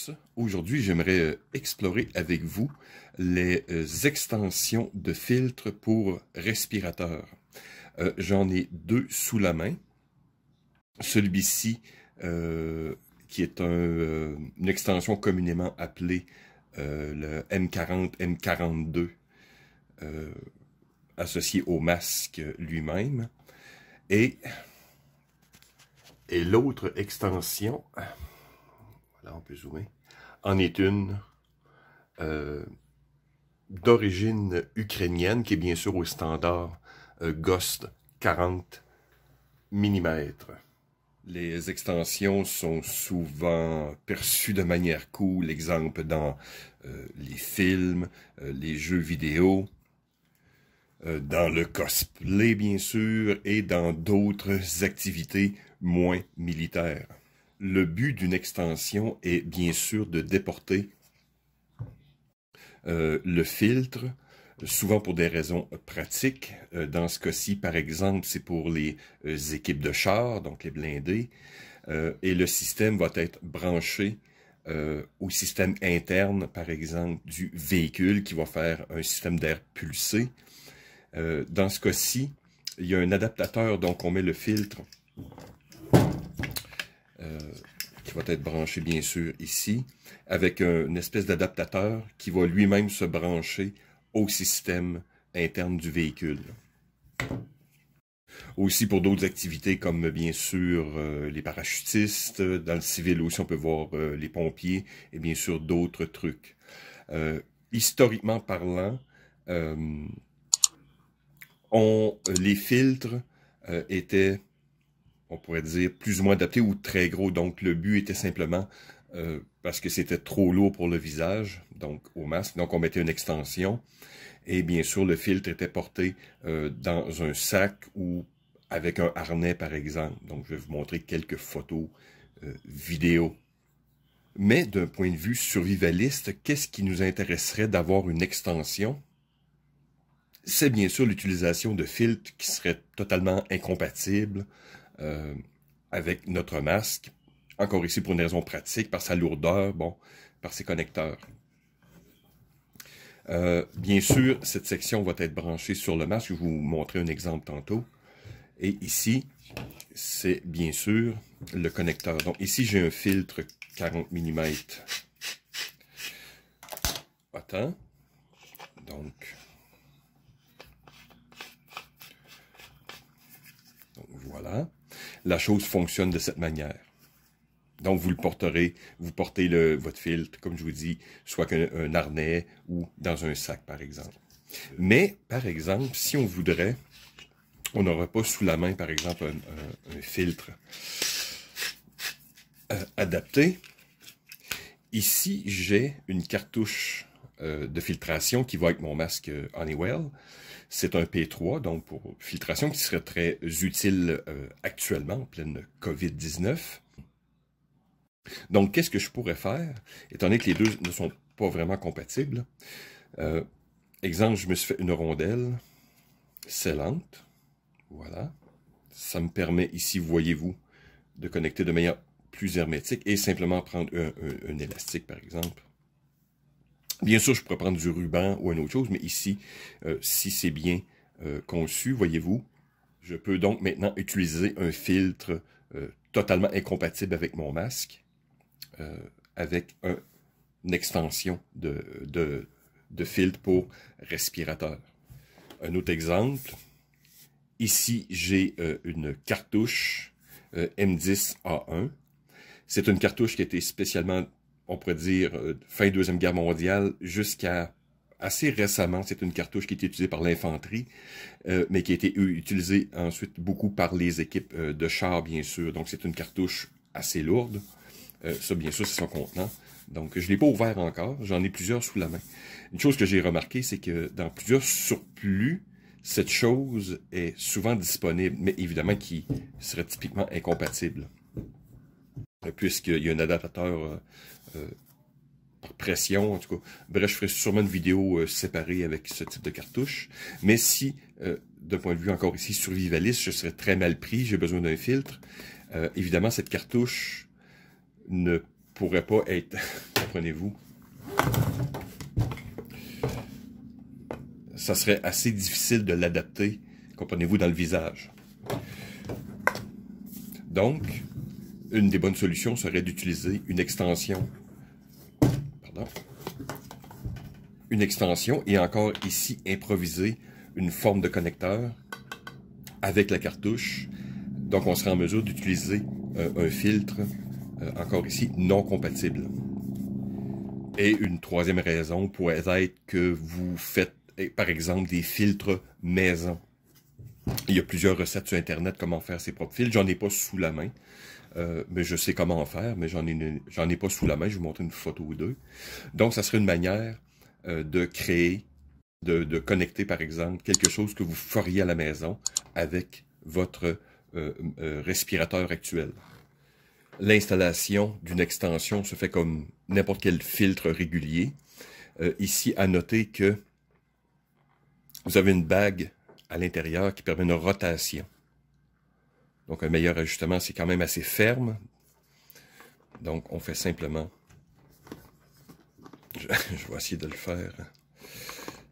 tous. Aujourd'hui, j'aimerais explorer avec vous les extensions de filtres pour respirateurs. J'en ai deux sous la main. Celui-ci, qui est une extension communément appelée le M40, M42, associé au masque lui-même. Et l'autre extension, voilà, on peut zoomer, en est une d'origine ukrainienne, qui est bien sûr au standard GOST 40 mm. Les extensions sont souvent perçues de manière cool, exemple dans les films, les jeux vidéo, dans le cosplay bien sûr, et dans d'autres activités moins militaires. Le but d'une extension est bien sûr de déporter le filtre, souvent pour des raisons pratiques. Dans ce cas-ci, par exemple, c'est pour les équipes de chars, donc les blindés, et le système va être branché au système interne, par exemple, du véhicule qui va faire un système d'air pulsé. Dans ce cas-ci, il y a un adaptateur, donc on met le filtre qui va être branché bien sûr ici, avec une espèce d'adaptateur qui va lui-même se brancher au système interne du véhicule. Aussi pour d'autres activités comme bien sûr les parachutistes, dans le civil aussi on peut voir les pompiers et bien sûr d'autres trucs. Historiquement parlant, les filtres étaient, on pourrait dire, plus ou moins adaptés ou très gros. Donc le but était simplement, parce que c'était trop lourd pour le visage, donc au masque, donc on mettait une extension. Et bien sûr, le filtre était porté dans un sac ou avec un harnais, par exemple. Donc, je vais vous montrer quelques photos vidéo. Mais d'un point de vue survivaliste, qu'est-ce qui nous intéresserait d'avoir une extension? C'est bien sûr l'utilisation de filtres qui seraient totalement incompatibles avec notre masque. Encore ici, pour une raison pratique, par sa lourdeur, bon, par ses connecteurs. Bien sûr, cette section va être branchée sur le masque. Je vais vous montrer un exemple tantôt. Et ici, c'est bien sûr le connecteur. Donc ici, j'ai un filtre 40 mm. Attends. Donc voilà. La chose fonctionne de cette manière. Donc, vous le porterez, vous portez votre filtre, comme je vous dis, soit qu'un harnais ou dans un sac, par exemple. Mais, par exemple, si on voudrait, on n'aura pas sous la main, par exemple, un filtre adapté. Ici, j'ai une cartouche de filtration qui va avec mon masque Honeywell. C'est un P3, donc pour filtration, qui serait très utile actuellement, en pleine COVID-19. Donc, qu'est-ce que je pourrais faire, étant donné que les deux ne sont pas vraiment compatibles? Exemple, je me suis fait une rondelle scellante. Voilà. Ça me permet ici, voyez-vous, de connecter de manière plus hermétique et simplement prendre un élastique, par exemple. Bien sûr, je pourrais prendre du ruban ou une autre chose, mais ici, si c'est bien conçu, voyez-vous, je peux donc maintenant utiliser un filtre totalement incompatible avec mon masque. Avec une extension de filtre pour respirateur. Un autre exemple, ici j'ai une cartouche M10A1. C'est une cartouche qui a été spécialement, on pourrait dire, fin Deuxième Guerre mondiale jusqu'à assez récemment. C'est une cartouche qui a été utilisée par l'infanterie, mais qui a été utilisée ensuite beaucoup par les équipes de chars, bien sûr. Donc c'est une cartouche assez lourde. Ça, bien sûr, c'est son contenant. Donc, je ne l'ai pas ouvert encore. J'en ai plusieurs sous la main. Une chose que j'ai remarqué, c'est que dans plusieurs surplus, cette chose est souvent disponible, mais évidemment qui serait typiquement incompatible. Puisqu'il y a un adaptateur par pression, en tout cas. Bref, je ferai sûrement une vidéo séparée avec ce type de cartouche. Mais si, d'un point de vue encore ici survivaliste, je serais très mal pris, j'ai besoin d'un filtre, évidemment, cette cartouche ne pourrait pas être comprenez-vous, ça serait assez difficile de l'adapter, comprenez-vous, dans le visage. Donc, une des bonnes solutions serait d'utiliser une extension. Pardon. Une extension et encore ici, improviser une forme de connecteur avec la cartouche. Donc, on sera en mesure d'utiliser un filtre, encore ici, non compatible. Et une troisième raison pourrait être que vous faites, par exemple, des filtres maison. Il y a plusieurs recettes sur Internet comment faire ses propres filtres. J'en ai pas sous la main, mais je sais comment en faire, mais j'en ai pas sous la main. Je vais vous montrer une photo ou deux. Donc, ça serait une manière de créer, de connecter, par exemple, quelque chose que vous feriez à la maison avec votre respirateur actuel. L'installation d'une extension se fait comme n'importe quel filtre régulier. Ici, à noter que vous avez une bague à l'intérieur qui permet une rotation. Donc, un meilleur ajustement, c'est quand même assez ferme. Donc, on fait simplement... Je vais essayer de le faire.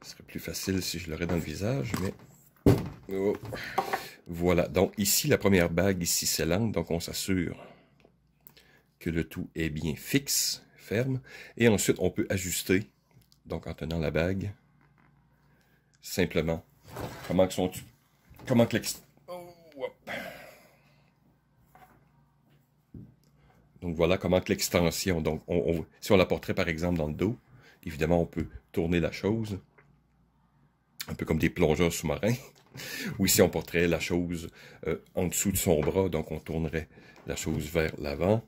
Ce serait plus facile si je l'aurais dans le visage, mais... Oh. Voilà. Donc, ici, la première bague, ici, scellante. Donc, on s'assure que le tout est bien fixe, ferme. Et ensuite, on peut ajuster, donc en tenant la bague, simplement. Comment que donc voilà comment que l'extension, donc si on la porterait par exemple dans le dos, évidemment on peut tourner la chose, un peu comme des plongeurs sous-marins, ou ici on porterait la chose en dessous de son bras, donc on tournerait la chose vers l'avant.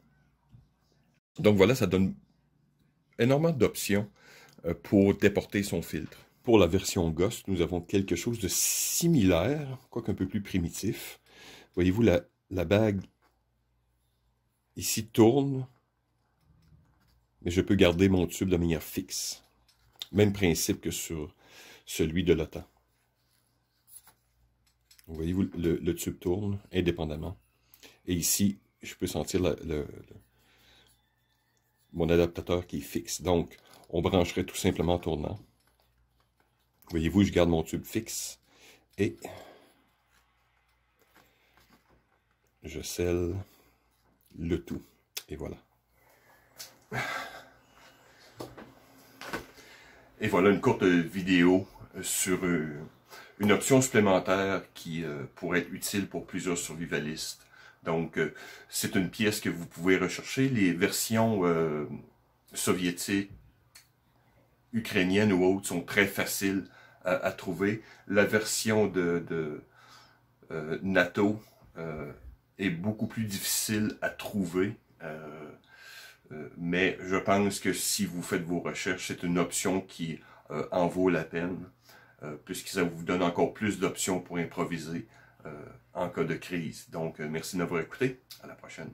Donc voilà, ça donne énormément d'options pour déporter son filtre. Pour la version Ghost, nous avons quelque chose de similaire, quoique un peu plus primitif. Voyez-vous, la bague ici tourne, mais je peux garder mon tube de manière fixe. Même principe que sur celui de l'OTAN. Voyez-vous, le tube tourne indépendamment. Et ici, je peux sentir mon adaptateur qui est fixe. Donc, on brancherait tout simplement en tournant. Voyez-vous, je garde mon tube fixe et je scelle le tout. Et voilà. Et voilà une courte vidéo sur une option supplémentaire qui pourrait être utile pour plusieurs survivalistes. Donc, c'est une pièce que vous pouvez rechercher. Les versions soviétiques, ukrainiennes ou autres sont très faciles à trouver. La version de NATO est beaucoup plus difficile à trouver. Mais je pense que si vous faites vos recherches, c'est une option qui en vaut la peine, puisque ça vous donne encore plus d'options pour improviser en cas de crise. Donc, merci de m'avoir écouté. À la prochaine.